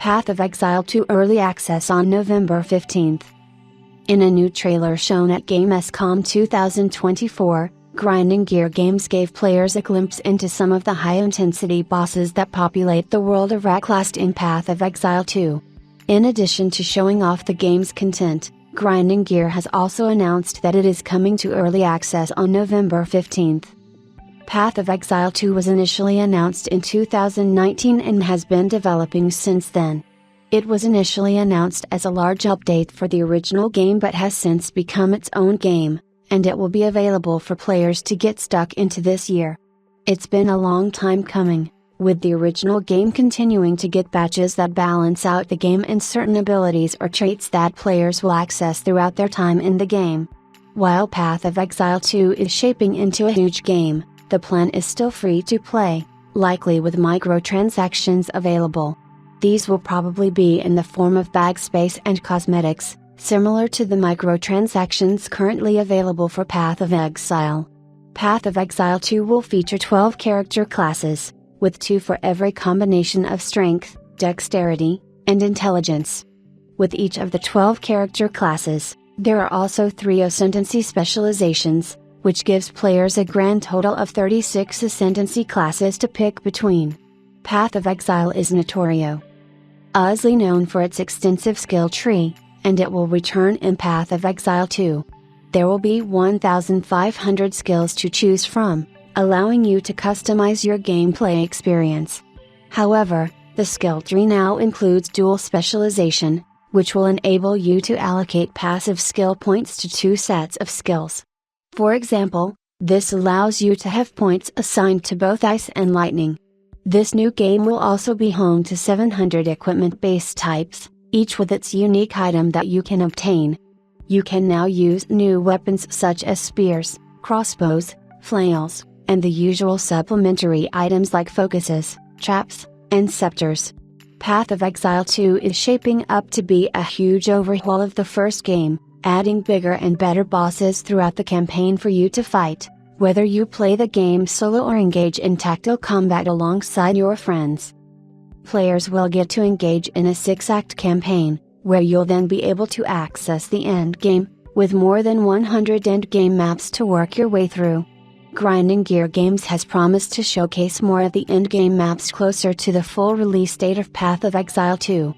Path of Exile 2 Early Access on November 15th. In a new trailer shown at Gamescom 2024, Grinding Gear Games gave players a glimpse into some of the high-intensity bosses that populate the world of Wrecklost in Path of Exile 2. In addition to showing off the game's content, Grinding Gear has also announced that it is coming to early access on November 15th. Path of Exile 2 was initially announced in 2019 and has been developing since then. It was initially announced as a large update for the original game but has since become its own game, and it will be available for players to get stuck into this year. It's been a long time coming, with the original game continuing to get patches that balance out the game and certain abilities or traits that players will access throughout their time in the game. While Path of Exile 2 is shaping into a huge game, the plan is still free to play, likely with microtransactions available. These will probably be in the form of bag space and cosmetics, similar to the microtransactions currently available for Path of Exile. Path of Exile 2 will feature 12 character classes, with 2 for every combination of strength, dexterity, and intelligence. With each of the 12 character classes, there are also 3 ascendancy specializations, which gives players a grand total of 36 ascendancy classes to pick between. Path of Exile is notoriously known for its extensive skill tree, and it will return in Path of Exile 2. There will be 1,500 skills to choose from, allowing you to customize your gameplay experience. However, the skill tree now includes dual specialization, which will enable you to allocate passive skill points to 2 sets of skills. For example, this allows you to have points assigned to both ice and lightning. This new game will also be home to 700 equipment-based types, each with its unique item that you can obtain. You can now use new weapons such as spears, crossbows, flails, and the usual supplementary items like focuses, traps, and scepters. Path of Exile 2 is shaping up to be a huge overhaul of the first game, adding bigger and better bosses throughout the campaign for you to fight, whether you play the game solo or engage in tactical combat alongside your friends. Players will get to engage in a 6-act campaign, where you'll then be able to access the endgame, with more than 100 endgame maps to work your way through. Grinding Gear Games has promised to showcase more of the endgame maps closer to the full release date of Path of Exile 2.